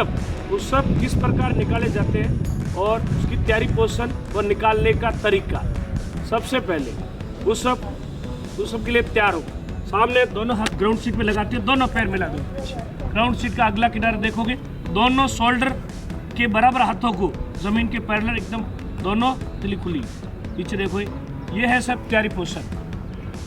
Pushup किस प्रकार निकाले जाते हैं और उसकी तैयारी पोजीशन और निकालने का तरीका। सबसे पहले पुशअप के लिए तैयार हो, सामने दोनों हाथ ग्राउंड शीट पे लगाते हो, दोनों पैर मिला दो। ग्राउंड शीट का अगला किनारा देखोगे, दोनों शोल्डर के बराबर हाथों को जमीन के पैरेलल एकदम दोनों तिली खुली। नीचे देखो, ये है सब तैयारी पोजीशन।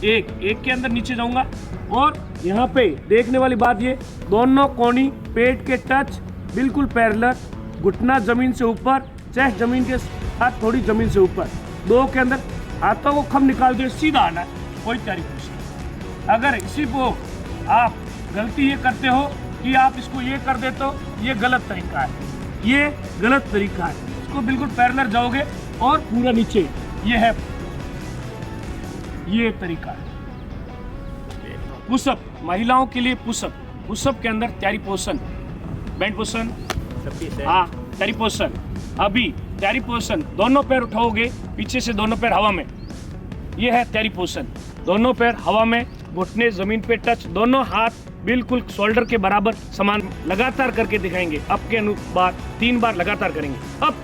एक के अंदर नीचे जाऊंगा और यहाँ पे देखने वाली बात, ये दोनों कोनी पेट के टच बिल्कुल पैरेलल, घुटना जमीन से ऊपर, चेस्ट जमीन के साथ थोड़ी जमीन से ऊपर। दो के अंदर हाथों को खम निकाल के सीधा आना है, कोई तैयारी पोजीशन। अगर इसी को आप गलती ये करते हो कि आप इसको ये कर देते हो, ये गलत तरीका है, ये गलत तरीका है। इसको बिल्कुल पैरेलल जाओगे और पूरा नीचे, ये है, ये तरीका है। पुशअप महिलाओं के लिए, पुशअप के अंदर तैयारी पोजीशन, बैंड पोजीशन, हाँ तैयारी पोजीशन। अभी तैयारी पोजीशन, दोनों पैर उठाओगे पीछे से, दोनों पैर हवा में, ये है तैयारी पोजीशन। दोनों पैर हवा में, घुटने जमीन पे टच, दोनों हाथ बिल्कुल शोल्डर के बराबर समान। लगातार करके दिखाएंगे, अप के अनुसार 3 बार लगातार करेंगे। अप,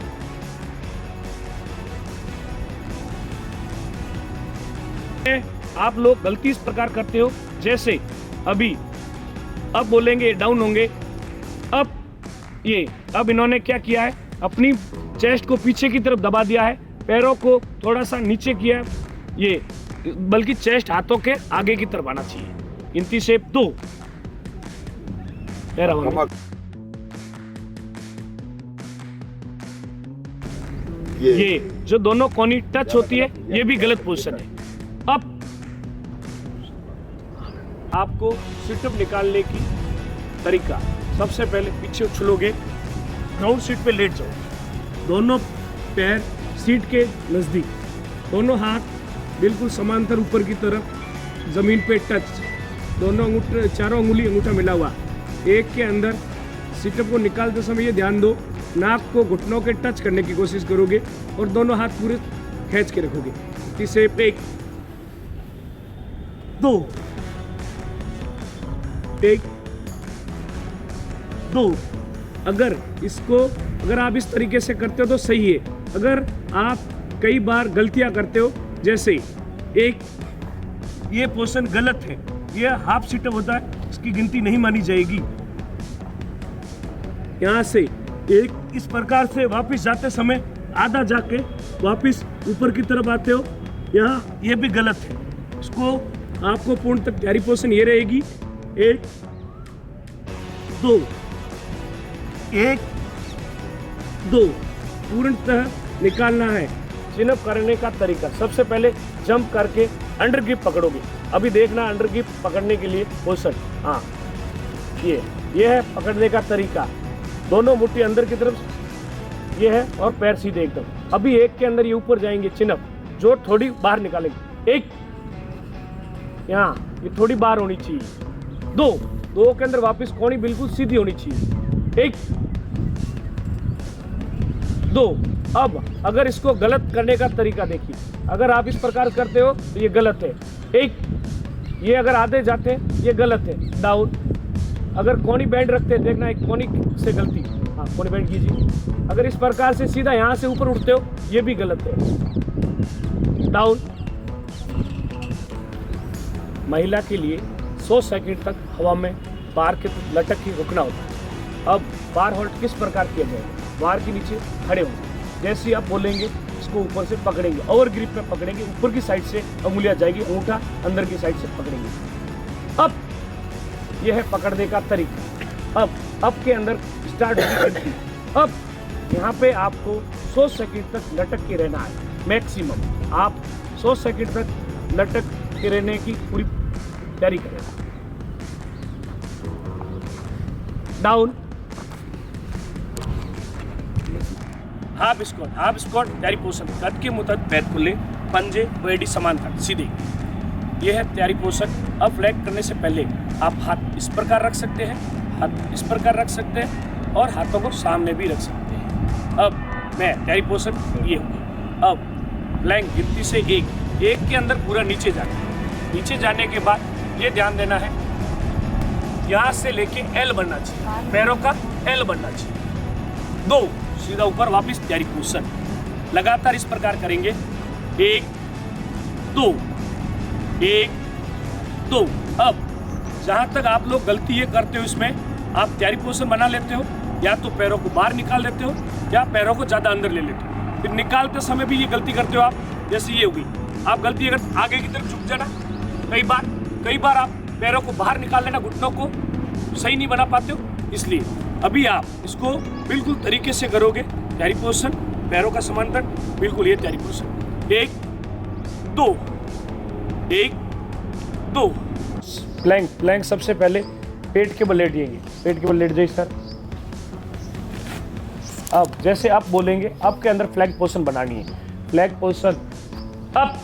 आप लोग गलती इस प्रकार करते हो, जैसे अभी अब बोलेंगे डाउन होंगे, अब ये, अब इन्होंने क्या किया है, अपनी चेस्ट को पीछे की तरफ दबा दिया है, पैरों को थोड़ा सा नीचे किया है, ये बल्कि चेस्ट हाथों के आगे की तरफ आना चाहिए। गिनती से 2, ये जो दोनों कोनी टच होती है, ये भी गलत पोजीशन है। अब आपको सिटअप निकालने की तरीका, सबसे पहले पीछे उछलोगे, ग्राउंड सीट पे लेट जाओ, दोनों पैर सीट के नज़दीक, दोनों हाथ बिल्कुल समांतर ऊपर की तरफ जमीन पे टच, दोनों अंगूठे, चारों अंगुली अंगूठा मिला हुआ। एक के अंदर सिटअप को निकालते समय ये ध्यान दो, नाक को घुटनों के टच करने की कोशिश करोगे और दोनों हाथ पूरे खींच के रखोगे। तीसरे पे 1 2 1 2। अगर आप इस तरीके से करते हो तो सही है। अगर आप कई बार गलतियां करते हो, जैसे एक, ये पोजीशन गलत है, ये हाफ सिटअप होता है, इसकी गिनती नहीं मानी जाएगी। यहाँ से एक इस प्रकार से वापस जाते समय आधा जाके वापस ऊपर की तरफ आते हो, यहाँ ये भी गलत है। इसको आपको पूर्ण तक तैयारी पोजीशन ये रहेगी, 1 2 1 2, पूर्णतः निकालना है। चिनअप करने का तरीका, सबसे पहले जंप करके अंडर ग्रिप पकड़ोगे। अभी देखना अंडर ग्रिप पकड़ने के लिए पोजीशन, हाँ ये है पकड़ने का तरीका। दोनों मुट्ठी अंदर की तरफ, ये है, और पैर सीधे एकदम। अभी एक के अंदर ये ऊपर जाएंगे, चिनअप, जो थोड़ी बाहर निकालेंगे। 1, यहाँ ये थोड़ी बाहर होनी चाहिए। 2 के अंदर वापस कोनी बिल्कुल सीधी होनी चाहिए। 1 2। अब अगर इसको गलत करने का तरीका देखिए, अगर आप इस प्रकार करते हो तो ये गलत है। 1, ये अगर आधे जाते हैं ये गलत है। डाउन, अगर कोनी बैंड रखते हैं, देखना एक कोनी से गलती, हाँ कोनी बैंड कीजिए। अगर इस प्रकार से सीधा यहाँ से ऊपर उठते हो, ये भी गलत है। डाउन। महिला के लिए 100 सेकंड तक हवा में बार के लटक के रुकना होता है। अब बार होल्ड किस प्रकार किया जाएगा, बार के नीचे खड़े होंगे, जैसे आप बोलेंगे इसको ऊपर से पकड़ेंगे, ओवर ग्रिप में पकड़ेंगे, ऊपर की साइड से अंगुलियां जाएगी, अंगूठा अंदर की साइड से पकड़ेंगे। अब यह है पकड़ने का तरीका। अब के अंदर स्टार्ट होगी। अब यहाँ पे आपको 100 सेकंड तक लटक के रहना है मैक्सिमम। आप 100 सेकंड तक लटक के रहने की पूरी तैयारी करें। डाउन, हाफ स्क्वाट तैयारी पोजीशन, कद के मुताबिक पैर खुले, पंजे व एडी समान कर सीधे, ये है तैयारी पोजीशन। अब फ्लैग करने से पहले आप हाथ इस प्रकार रख सकते हैं, हाथ इस प्रकार रख सकते हैं, और हाथों को सामने भी रख सकते हैं। अब मैं तैयारी पोजीशन ये होगी। अब फ्लैंक गिनती से 1 के अंदर पूरा नीचे जाने के बाद ये ध्यान देना है, यहाँ से लेके एल बनना चाहिए पैरों का, एल बनना चाहिए। 2 सीधा ऊपर वापस तैयारी पोजीशन। लगातार इस प्रकार करेंगे। 1 2 1 2। अब जहां तक आप लोग गलती ये करते हो, इसमें आप तैयारी पोजीशन बना लेते हो, या तो पैरों को बाहर निकाल लेते हो या पैरों को ज़्यादा अंदर ले लेते हो। फिर निकालते समय भी ये गलती करते हो आप, जैसे ये होगी। आप गलती अगर आगे की तरफ झुक जाना, कई बार आप पैरों को बाहर निकाल लेना, घुटनों को सही नहीं बना पाते हो। इसलिए अभी आप इसको बिल्कुल तरीके से करोगे। तैयारी पोजीशन, पैरों का समांतर, बिल्कुल ये तैयारी पोजीशन। 1 2 1 2। प्लैंक सबसे पहले पेट के बल लेटिएंगे। पेट के बल लेट जाइए सर। अब जैसे आप बोलेंगे, अप के अंदर फ्लैग पोजीशन बनानी है। फ्लैग पोजीशन अप,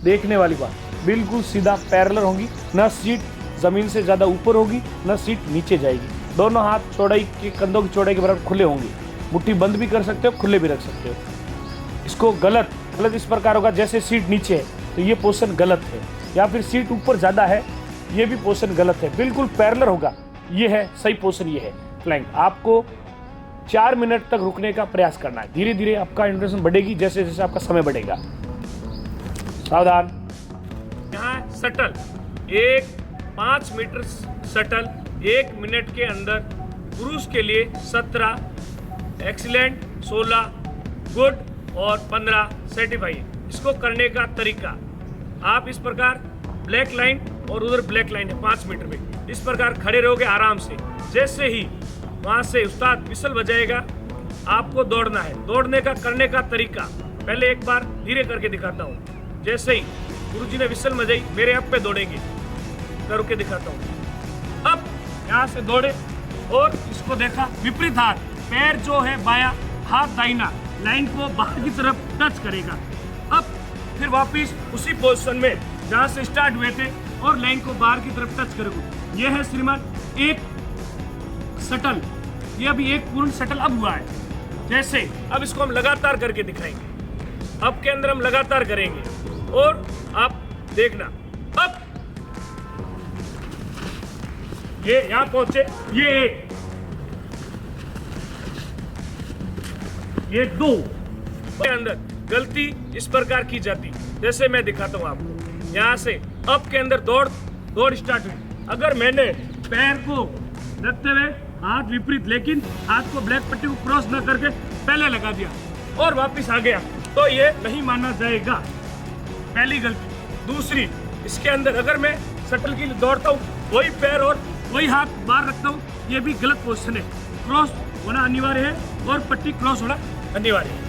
देखने वाली बात, बिल्कुल सीधा पैरेलल होंगी, ना सीट जमीन से ज़्यादा ऊपर होगी ना सीट नीचे जाएगी। दोनों हाथ चौड़ाई के, कंधों की चौड़ाई के बराबर खुले होंगे। मुट्ठी बंद भी कर सकते हो, खुले भी रख सकते हो। इसको गलत इस प्रकार होगा, जैसे सीट नीचे है तो ये पोजीशन गलत है, या फिर सीट ऊपर ज़्यादा है, ये भी पोजीशन गलत है। बिल्कुल पैरेलल होगा, ये है सही पोजीशन, ये है फ्लैंक। आपको 4 मिनट तक रुकने का प्रयास करना है। धीरे धीरे आपका इंटरेस्ट बढ़ेगी जैसे जैसे आपका समय बढ़ेगा। सावधान। यहाँ सटल 5 मीटर सटल 1 मिनट के अंदर, पुरुष के लिए 17, एक्सीलेंट 16, गुड और 15 सर्टिफाइड। इसको करने का तरीका, आप इस प्रकार ब्लैक लाइन और उधर ब्लैक लाइन है 5 मीटर में, इस प्रकार खड़े रहोगे आराम से। जैसे ही वहाँ से उस्ताद विसल बजाएगा, आपको दौड़ना है। दौड़ने का करने का तरीका पहले एक बार धीरे करके दिखाता हूँ। जैसे ही गुरुजी ने विसल बजाई, मेरे अब पे दौड़ेंगे, करके दिखाता हूँ। अब यहाँ से दौड़े और इसको देखा, विपरीत हाथ, पैर जो है बायां, हाथ दाहिना, लाइन को बाहर की तरफ टच करेगा। अब फिर वापिस उसी पोजीशन में जहाँ से स्टार्ट हुए थे और लाइन को बाहर की तरफ टच करेगा। यह है श्रीमान एक सटल, ये अभी एक पूर्ण सटल अब हुआ है। जैसे अब इसको हम लगातार करके दिखाएंगे। अब के अंदर हम लगातार करेंगे और आप देखना। अब ये यहां पहुंचे, ये 1, ये 2 के अंदर गलती इस प्रकार की जाती, जैसे मैं दिखाता हूं आपको। यहां से अब के अंदर दौड़ स्टार्ट हुई। अगर मैंने पैर को रखते हुए हाथ विपरीत, लेकिन हाथ को ब्लैक पट्टी को क्रॉस न करके पहले लगा दिया और वापस आ गया, तो ये नहीं माना जाएगा। पहली गलती। दूसरी, इसके अंदर अगर मैं शटल के लिए दौड़ता हूँ, वही पैर और वही हाथ बाहर रखता हूँ, ये भी गलत पोजीशन है। क्रॉस होना अनिवार्य है और पट्टी क्रॉस होना अनिवार्य है।